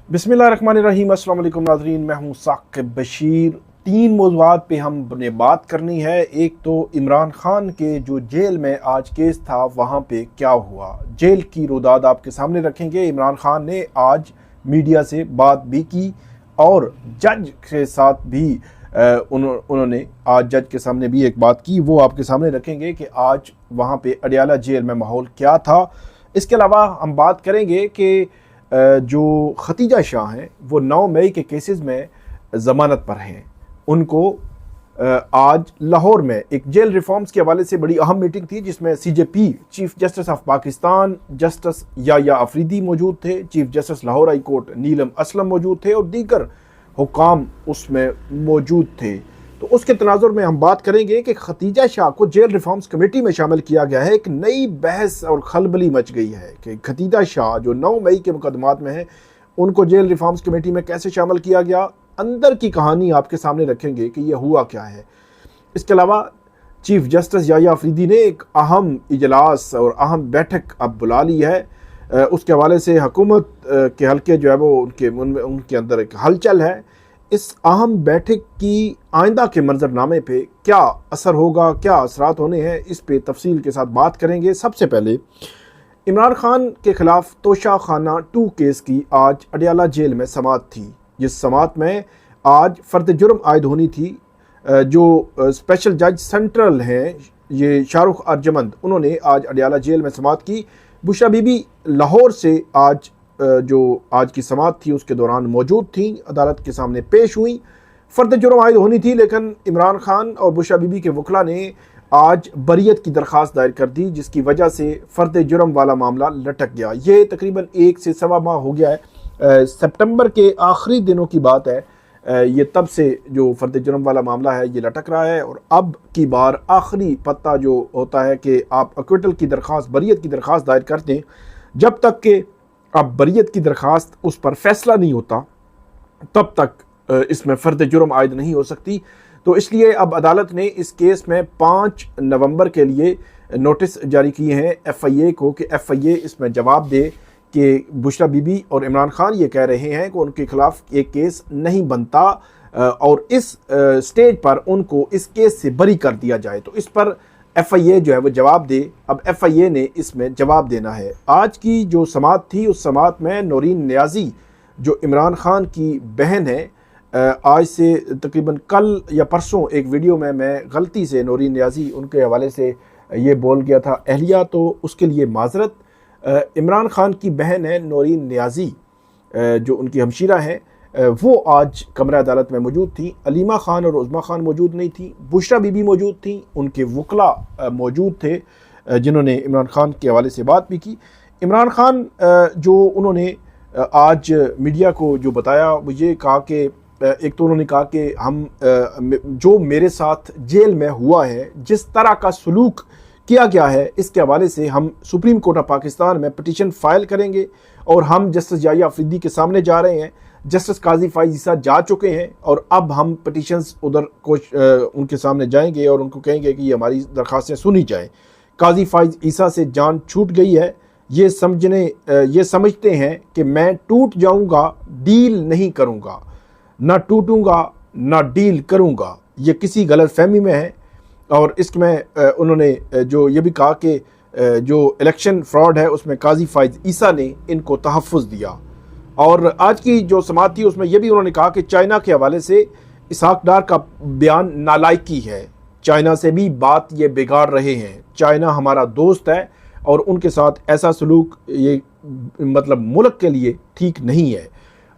बिस्मिल्लाहिर्रहमानिर्रहीम। अस्सलाम वालेकुम नाज़रीन, मैं हूँ साकिब बशीर। तीन मौज़ूआत पे हमने बात करनी है। एक तो इमरान खान के जो जेल में आज केस था वहाँ पे क्या हुआ, जेल की रुदाद आपके सामने रखेंगे। इमरान खान ने आज मीडिया से बात भी की और जज के साथ भी उन्होंने आज जज के सामने भी एक बात की, वो आपके सामने रखेंगे कि आज वहाँ पे अडियाला जेल में माहौल क्या था। इसके अलावा हम बात करेंगे कि जो खतीजा शाह हैं वो 9 मई के केसेस में ज़मानत पर हैं। उनको आज लाहौर में एक जेल रिफॉर्म्स के हवाले से बड़ी अहम मीटिंग थी जिसमें CJP chief justice of Pakistan justice या अफरीदी मौजूद थे, chief justice Lahore high court Neelam Aslam मौजूद थे और दीगर हुकाम उसमें मौजूद थे। तो उसके तनाजुर में हम बात करेंगे कि खतीजा शाह को जेल रिफॉर्म्स कमेटी में शामिल किया गया है। एक नई बहस और खलबली मच गई है कि खतीजा शाह जो 9 मई के मुकदमात में हैं उनको जेल रिफॉर्म्स कमेटी में कैसे शामिल किया गया। अंदर की कहानी आपके सामने रखेंगे कि यह हुआ क्या है। इसके अलावा चीफ जस्टिस या अफरीदी ने एक अहम इजलास और अहम बैठक अब बुला ली है। उसके हवाले से हुकूमत के हल्के जो है वो उनके अंदर एक हलचल है। इस अहम बैठक की आइंदा के मंजरनामे पे क्या असर होगा, क्या असरात होने हैं, इस पे तफसील के साथ बात करेंगे। सबसे पहले इमरान खान के खिलाफ तोशा खाना 2 केस की आज अडियाला जेल में समाअत थी, जिस समाअत में आज फर्द जुर्म आयद होनी थी। जो स्पेशल जज सेंट्रल हैं ये शाहरुख अर्जमंद, उन्होंने आज अडियाला जेल में समाअत की। बुशरा बीबी लाहौर से आज जो आज की समाअत थी उसके दौरान मौजूद थी, अदालत के सामने पेश हुई। फर्द जुर्म आयद होनी थी लेकिन इमरान खान और बुशरा बीबी के वकला ने आज बरियत की दरख्वास्त दायर कर दी, जिसकी वजह से फर्द जुर्म वाला मामला लटक गया। ये तकरीबन 1 से सवा माह हो गया है। सितंबर के आखिरी दिनों की बात है। ये तब से जो फर्द जुर्म वाला मामला है ये लटक रहा है और अब की बार आखिरी पत्ता जो होता है कि आप एक्विटल की दरख्वास्त, बरियत की दरख्वास्त दायर कर दें। जब तक कि अब बरियत की दरख्वास्त उस पर फैसला नहीं होता तब तक इसमें फर्द जुर्म आयद नहीं हो सकती। तो इसलिए अब अदालत ने इस केस में 5 नवंबर के लिए नोटिस जारी किए हैं FIA को कि FIA इसमें जवाब दे कि बुशरा बीबी और इमरान खान ये कह रहे हैं कि उनके खिलाफ एक केस नहीं बनता और इस स्टेज पर उनको इस केस से बरी कर दिया जाए। तो इस पर FIA जो है वो जवाब दे। अब FIA ने इसमें जवाब देना है। आज की जो समाअत थी उस समाअत में नौरीन नियाज़ी जो इमरान खान की बहन है, आज से तकरीबन कल या परसों एक वीडियो में मैं गलती से नौरीन नियाज़ी उनके हवाले से ये बोल गया था अहलिया, तो उसके लिए माजरत। इमरान खान की बहन है नौरीन नियाज़ी जो उनकी हमशीरा हैं, वो आज कमरा अदालत में मौजूद थी। अलीमा खान और उज़मा खान मौजूद नहीं थी, बुशरा बीबी मौजूद थी, उनके वकला मौजूद थे जिन्होंने इमरान खान के हवाले से बात भी की। इमरान खान जो उन्होंने आज मीडिया को जो बताया वो ये कहा कि एक तो उन्होंने कहा कि हम जो मेरे साथ जेल में हुआ है, जिस तरह का सलूक किया गया है, इसके हवाले से हम सुप्रीम कोर्ट ऑफ पाकिस्तान में पिटीशन फाइल करेंगे और हम जस्टिस याया अफरीदी के सामने जा रहे हैं। जस्टिस काजी फाइज ईसा जा चुके हैं और अब हम पिटीशंस उधर को उनके सामने जाएंगे और उनको कहेंगे कि ये हमारी दरख्वास्तें सुनी जाएं। काजी फाइज ईसा से जान छूट गई है, ये समझते हैं कि मैं टूट जाऊंगा, डील नहीं करूंगा, ना टूटूंगा ना डील करूंगा। ये किसी गलत फहमी में है। और इसमें उन्होंने जो ये भी कहा कि जो इलेक्शन फ्रॉड है उसमें काजी फाइज ईसा ने इनको तहफ़्फ़ुज़ दिया। और आज की जो समाअत थी उसमें यह भी उन्होंने कहा कि चाइना के हवाले से इसहाक डार का बयान नालायकी है, चाइना से भी बात ये बिगाड़ रहे हैं, चाइना हमारा दोस्त है और उनके साथ ऐसा सलूक ये मतलब मुल्क के लिए ठीक नहीं है।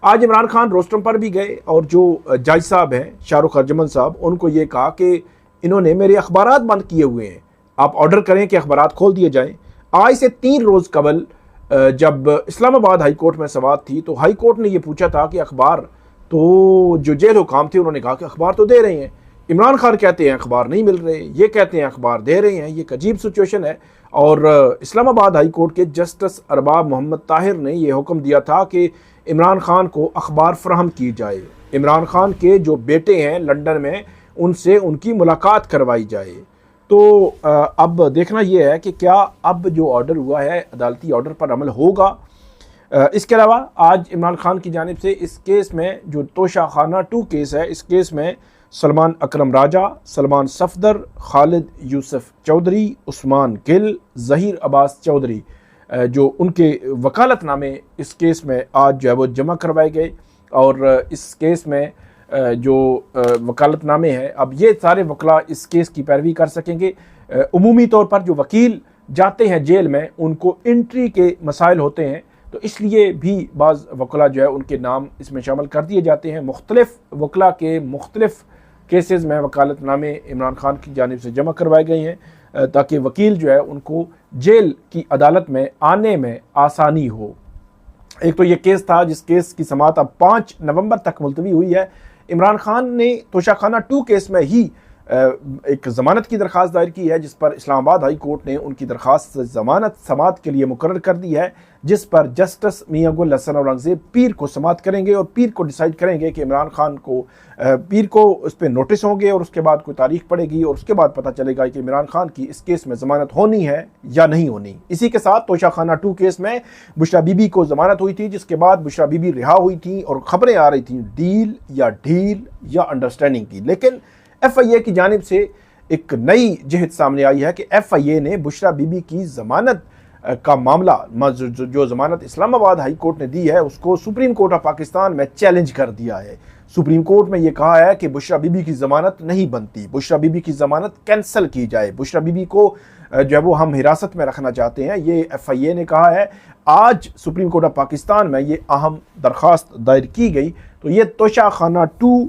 आज इमरान खान रोस्टम पर भी गए और जो जज साहब हैं शाहरुख अर्जमंद साहब, उनको ये कहा कि इन्होंने मेरे अखबारात बंद किए हुए हैं, आप ऑर्डर करें कि अखबारात खोल दिए जाएं। आज से 3 रोज़ कबल जब इस्लामाबाद हाई कोर्ट में समाअत थी तो हाई कोर्ट ने ये पूछा था कि अखबार, तो जो जेल हुकाम थे उन्होंने कहा कि अखबार तो दे रहे हैं। इमरान खान कहते हैं अखबार नहीं मिल रहे, ये कहते हैं अखबार दे रहे हैं। ये एक अजीब सिचुएशन है। और इस्लामाबाद हाई कोर्ट के जस्टिस अरबाब मोहम्मद ताहिर ने यह हुक्म दिया था कि इमरान खान को अखबार फराहम की जाए। इमरान खान के जो बेटे हैं लंदन में उनसे उनकी मुलाकात करवाई जाए। तो अब देखना यह है कि क्या अब जो ऑर्डर हुआ है अदालती ऑर्डर पर अमल होगा इसके अलावा आज इमरान खान की जानिब से इस केस में जो तोशाखाना 2 केस है, इस केस में सलमान अकरम राजा, सलमान सफदर, खालिद यूसुफ चौधरी, उस्मान गिल, ज़हीर अब्बास चौधरी, जो उनके वकालतनामे इस केस में आज जो है वो जमा करवाए गए। और इस केस में जो वकालतनामे हैं, अब ये सारे वकला इस केस की पैरवी कर सकेंगे। उमूमी तौर पर जो वकील जाते हैं जेल में, उनको एंट्री के मसाइल होते हैं, तो इसलिए भी बाज़ वकला जो है उनके नाम इसमें शामिल कर दिए जाते हैं। मुख्तलिफ वकला के मुख्तलिफ केसेस में वकालतनामे इमरान खान की जानिब से जमा करवाए गए हैं ताकि वकील जो है उनको जेल की अदालत में आने में आसानी हो। एक तो ये केस था जिस केस की समाअत अब 5 नवंबर तक मुलतवी हुई है। इमरान खान ने तोशाखाना 2 केस में ही एक ज़मानत की दरख्वास्त दायर की है, जिस पर इस्लामाबाद हाई कोर्ट ने उनकी दरख्वास्त ज़मानत समाअत के लिए मुकर्रर कर दी है, जिस पर जस्टिस मियां गुल हसन औरंगज़ेब पीर को समाअत करेंगे और पीर को डिसाइड करेंगे कि इमरान खान को पीर को उस पर नोटिस होंगे और उसके बाद कोई तारीख पड़ेगी और उसके बाद पता चलेगा कि इमरान खान की इस केस में ज़मानत होनी है या नहीं होनी। इसी के साथ तोशाखाना 2 केस में बुशरा बीबी को ज़मानत हुई थी, जिसके बाद बुशरा बीबी रिहा हुई थी और ख़बरें आ रही थी डील या ढील या अंडरस्टैंडिंग की। लेकिन FIA की जानिब से एक नई जिहद सामने आई है कि FIA ने बुशरा बीबी की ज़मानत का मामला, जो ज़मानत इस्लामाबाद हाई कोर्ट ने दी है, उसको सुप्रीम कोर्ट ऑफ पाकिस्तान में चैलेंज कर दिया है। सुप्रीम कोर्ट में ये कहा है कि बुशरा बीबी की ज़मानत नहीं बनती, बुशरा बीबी की ज़मानत कैंसिल की जाए, बुशरा बीबी को जो है वो हम हिरासत में रखना चाहते हैं, ये FIA ने कहा है। आज सुप्रीम कोर्ट ऑफ पाकिस्तान में ये अहम दरख्वास्त दायर की गई। तो ये Toshakhana 2,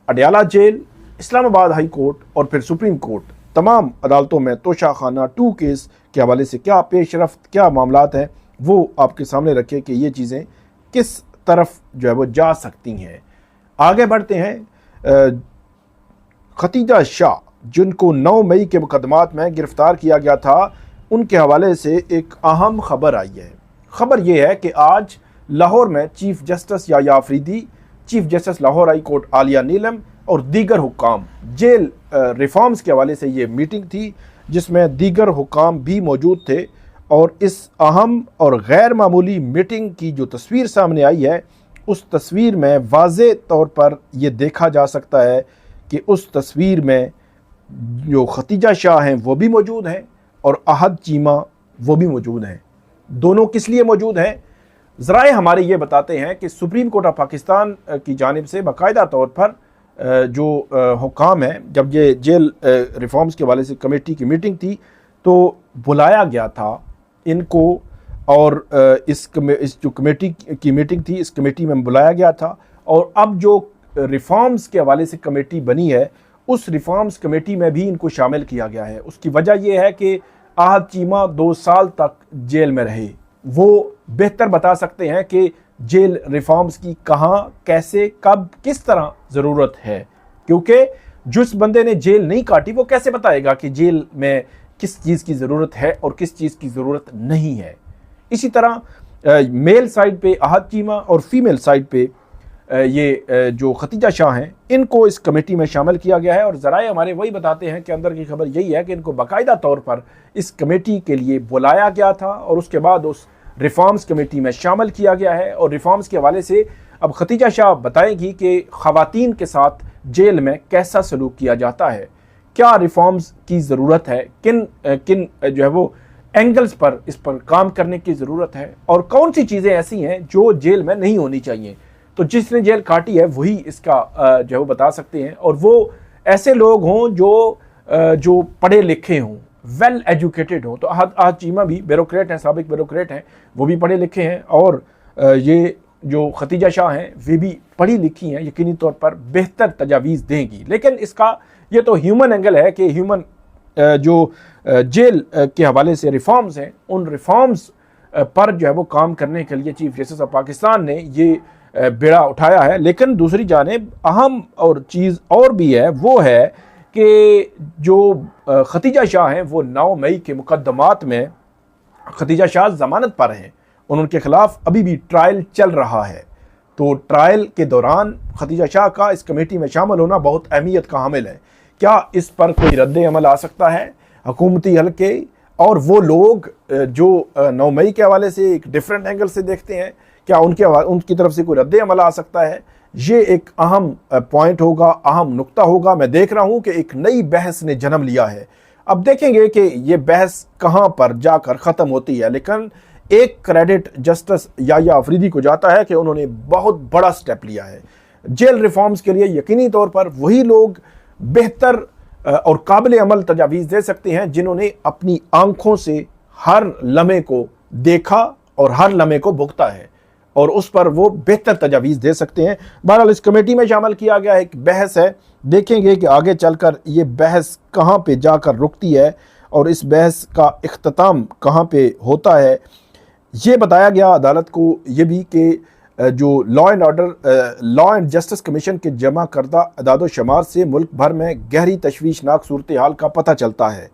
Adiala jail, Islamabad high court और फिर सुप्रीम कोर्ट, तमाम अदालतों में तोशाखाना 2 केस के हवाले से क्या पेशरफ्त, क्या मामलात हैं, वो आपके सामने रखे कि ये चीज़ें किस तरफ जो है वो जा सकती हैं। आगे बढ़ते हैं। खतीजा शाह, जिनको 9 मई के मुकदमात में गिरफ्तार किया गया था, उनके हवाले से एक अहम खबर आई है। खबर ये है कि आज लाहौर में chief justice Yahya Afridi, chief justice Lahore high court Aliya Neelam और दीगर हुक्काम, जेल रिफॉर्म्स के हवाले से ये मीटिंग थी जिसमें दीगर हुक्काम भी मौजूद थे। और इस अहम और गैर मामूली मीटिंग की जो तस्वीर सामने आई है, उस तस्वीर में वाज़े तौर पर यह देखा जा सकता है कि उस तस्वीर में जो खतीजा शाह हैं वो भी मौजूद हैं और अहद चीमा वो भी मौजूद हैं। दोनों किस लिए मौजूद हैं? ज़राए हमारे ये बताते हैं कि सुप्रीम कोर्ट ऑफ पाकिस्तान की जानिब से बाकायदा तौर पर जो हुक्काम है, जब ये जेल रिफॉर्म्स के हवाले से कमेटी की मीटिंग थी तो बुलाया गया था इनको, और इस जो कमेटी की मीटिंग थी, इस कमेटी में बुलाया गया था। और अब जो रिफॉर्म्स के हवाले से कमेटी बनी है, उस रिफॉर्म्स कमेटी में भी इनको शामिल किया गया है। उसकी वजह यह है कि अहद चीमा 2 साल तक जेल में रहे, वो बेहतर बता सकते हैं कि जेल रिफॉर्म्स की कहाँ, कैसे, कब, किस तरह ज़रूरत है, क्योंकि जिस बंदे ने जेल नहीं काटी वो कैसे बताएगा कि जेल में किस चीज़ की ज़रूरत है और किस चीज़ की ज़रूरत नहीं है। इसी तरह मेल साइड पे अहद चीमा और फीमेल साइड पे ये जो खतीजा शाह हैं, इनको इस कमेटी में शामिल किया गया है। और ज़राए हमारे वही बताते हैं कि अंदर की खबर यही है कि इनको बाकायदा तौर पर इस कमेटी के लिए बुलाया गया था और उसके बाद उस रिफॉर्म्स कमेटी में शामिल किया गया है। और रिफॉर्म्स के हवाले से अब खतीजा शाह बताएंगी कि ख़वातीन के साथ जेल में कैसा सलूक किया जाता है, क्या रिफॉर्म्स की ज़रूरत है, किन जो है वो एंगल्स पर इस पर काम करने की ज़रूरत है, और कौन सी चीज़ें ऐसी हैं जो जेल में नहीं होनी चाहिए। तो जिसने जेल काटी है वही इसका जो है वो बता सकते हैं, और वो ऐसे लोग हों जो पढ़े लिखे हों, वेल एजुकेटेड हों। तो अहद चीमा भी ब्यूरोक्रेट हैं, साबिक ब्यूरोक्रेट हैं, वो भी पढ़े लिखे हैं, और ये जो खतीजा शाह हैं वे भी पढ़ी लिखी हैं, यकीनी तौर पर बेहतर तजावीज़ देंगी। लेकिन इसका ये तो ह्यूमन एंगल है कि ह्यूमन जो जेल के हवाले से रिफॉर्म्स हैं, उन रिफॉर्म्स पर जो है वो काम करने के लिए चीफ जस्टिस ऑफ पाकिस्तान ने ये बेड़ा उठाया है। लेकिन दूसरी जानिब अहम और चीज़ और भी है, वो है कि जो खतीजा शाह हैं वो 9 मई के मुकदमात में खतीजा शाह ज़मानत पर हैं और उनके ख़िलाफ़ अभी भी ट्रायल चल रहा है। तो ट्रायल के दौरान खतीजा शाह का इस कमेटी में शामिल होना बहुत अहमियत का हामिल है। क्या इस पर कोई रद्द अमल आ सकता है? हुकूमती हल्के और वो लोग जो 9 मई के हवाले से एक डिफरेंट एंगल से देखते हैं, क्या उनकी तरफ से कोई रद्द अमल आ सकता है? ये एक अहम पॉइंट होगा, अहम नुक्ता होगा। मैं देख रहा हूं कि एक नई बहस ने जन्म लिया है। अब देखेंगे कि ये बहस कहां पर जाकर ख़त्म होती है, लेकिन एक क्रेडिट जस्टिस याया अफरीदी को जाता है कि उन्होंने बहुत बड़ा स्टेप लिया है। जेल रिफॉर्म्स के लिए यकीनी तौर पर वही लोग बेहतर और काबिल अमल तजावीज़ दे सकते हैं जिन्होंने अपनी आंखों से हर लम्हे को देखा और हर लम्हे को भुगता है, और उस पर वो बेहतर तजावीज़ दे सकते हैं। बहरहाल इस कमेटी में शामिल किया गया एक बहस है, देखेंगे कि आगे चलकर ये बहस कहाँ पे जाकर रुकती है और इस बहस का इख्तिताम कहाँ पे होता है। ये बताया गया अदालत को ये भी कि जो लॉ एंड जस्टिस कमीशन के जमा करदा अदाद व शुमार से मुल्क भर में गहरी तशवीशनाक सूरत हाल का पता चलता है।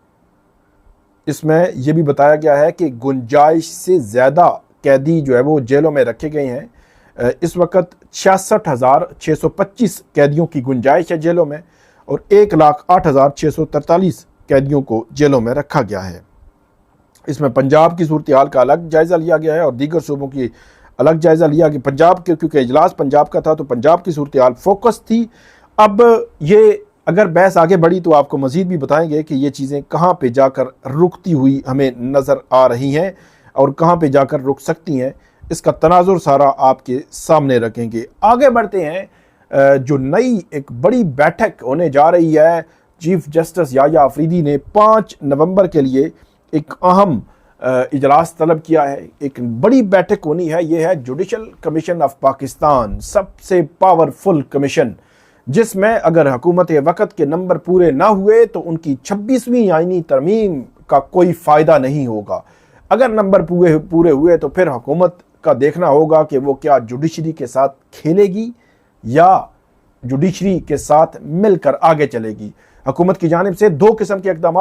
इसमें यह भी बताया गया है कि गुंजाइश से ज़्यादा कैदी जो है वो जेलों में रखे गए हैं। इस वक्त 66,625 कैदियों की गुंजाइश है जेलों में, और 1,08,643 कैदियों को जेलों में रखा गया है। इसमें पंजाब की सूरत हाल का अलग जायज़ा लिया गया है और दीगर सूबों की अलग जायज़ा लिया कि पंजाब के, क्योंकि इजलास पंजाब का था तो पंजाब की सूरत हाल फोकस थी। अब ये अगर बहस आगे बढ़ी तो आपको मज़ीद भी बताएंगे कि ये चीज़ें कहाँ पे जाकर रुकती हुई हमें नज़र आ रही हैं और कहाँ पे जाकर रुक सकती हैं। इसका तनाजुर सारा आपके सामने रखेंगे। आगे बढ़ते हैं। जो नई एक बड़ी बैठक होने जा रही है, चीफ जस्टिस याया अफरीदी ने 5 नवंबर के लिए एक अहम इजलास तलब किया है। एक बड़ी बैठक होनी है, यह है जुडिशल कमीशन ऑफ पाकिस्तान, सबसे पावरफुल कमीशन, जिसमें अगर हुकूमत वक़्त के नंबर पूरे ना हुए तो उनकी 26वीं आईनी तरमीम का कोई फ़ायदा नहीं होगा। अगर नंबर पूरे हुए तो फिर हुकूमत का देखना होगा कि वो क्या जुडिशरी के साथ खेलेगी या जुडिशरी के साथ मिलकर आगे चलेगी। हुकूमत की जानिब से 2 किस्म के इक़दाम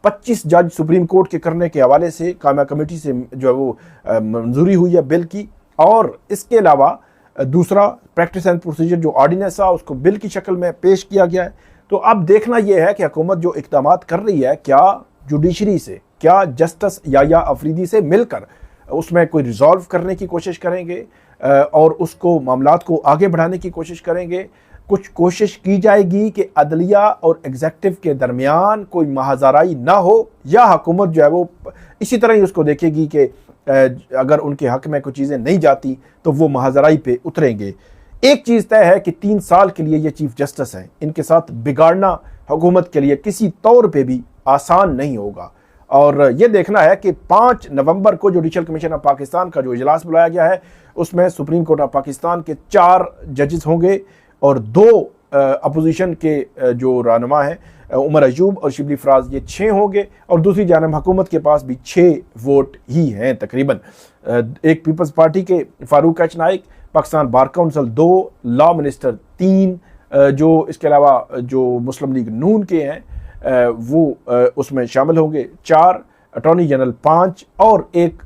25 जज सुप्रीम कोर्ट के करने के हवाले से कायमा कमेटी से जो है वो मंजूरी हुई है बिल की, और इसके अलावा दूसरा प्रैक्टिस एंड प्रोसीजर जो ऑर्डिनेंस था उसको बिल की शक्ल में पेश किया गया है। तो अब देखना यह है कि हुकूमत जो इक़दाम कर रही है, क्या जुडिशरी से, क्या जस्टिस याया अफरीदी से मिलकर उसमें कोई रिजॉल्व करने की कोशिश करेंगे और उसको मामलात को आगे बढ़ाने की कोशिश करेंगे। कुछ कोशिश की जाएगी कि अदलिया और एग्जेक्टिव के दरमियान कोई महाजराई ना हो, या हुकूमत जो है वो इसी तरह ही उसको देखेगी कि अगर उनके हक में कुछ चीज़ें नहीं जाती तो वो महाजराई पे उतरेंगे। एक चीज़ तय है कि 3 साल के लिए ये चीफ जस्टिस हैं, इनके साथ बिगाड़ना हुकूमत के लिए किसी तौर पे भी आसान नहीं होगा। और ये देखना है कि 5 नवंबर को जुडिशल कमीशन ऑफ पाकिस्तान का जो इजलास बुलाया गया है उसमें सुप्रीम कोर्ट ऑफ पाकिस्तान के 4 जजेस होंगे और 2 अपोजिशन के जो रहनुमा हैं उमर अयूब और शिबली फराज, ये 6 होंगे, और दूसरी जानब हुकूमत के पास भी 6 वोट ही हैं तकरीबन। एक पीपल्स पार्टी के Farooq H Naik, Pakistan bar council 2, law minister 3, जो इसके अलावा जो मुस्लिम लीग नून के हैं वो उसमें शामिल होंगे 4, अटॉर्नी जनरल 5, और एक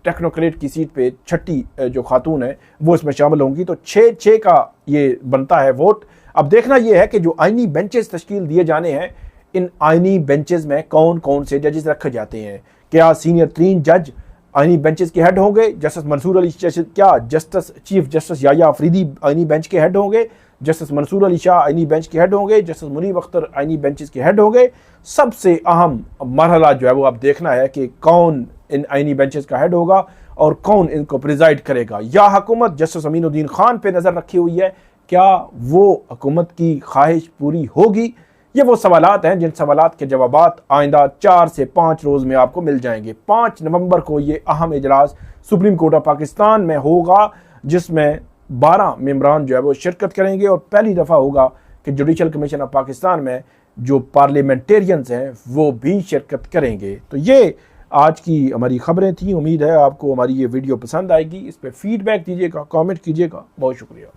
टेक्नोक्रेट की सीट पे 6ठी जो खातून है वो इसमें शामिल होंगी। तो 6 का ये बनता है वोट। अब देखना यह है कि जो आइनी बेंचेस तश्कील दिए जाने हैं, इन आइनी बेंचेस में कौन कौन से जजेस रखे जाते हैं। क्या सीनियर 3 जज आइनी बेंचेस के हेड होंगे, जस्टिस मंसूर अली, क्या justice chief justice Yahya Afridi आइनी बेंच के हेड होंगे, जस्टिस मंसूर अली शाह आइनी बेंच के हेड होंगे, जस्टिस मुनीब अख्तर आइनी बेंचेस के हेड होंगे। सबसे अहम मरहला जो है वो अब देखना है कि कौन इन आइनी बेंचेस का हेड होगा और कौन इनको प्रिजाइड करेगा। या हुकूमत जस्टिस अमीनुद्दीन खान पे नज़र रखी हुई है, क्या वो हुकूमत की ख्वाहिश पूरी होगी? ये वो सवालात हैं जिन सवालात के जवाबात आइंदा 4 से 5 रोज़ में आपको मिल जाएंगे। 5 नवंबर को ये अहम इजलास सुप्रीम कोर्ट ऑफ पाकिस्तान में होगा, जिसमें 12 मेंबरान जो है वो शिरकत करेंगे, और पहली दफ़ा होगा कि जुडिशल कमीशन ऑफ पाकिस्तान में जो पार्लियामेंटेरियंस हैं वो भी शिरकत करेंगे। तो ये आज की हमारी खबरें थी। उम्मीद है आपको हमारी ये वीडियो पसंद आएगी। इस पर फीडबैक दीजिएगा, कमेंट कीजिएगा। बहुत शुक्रिया।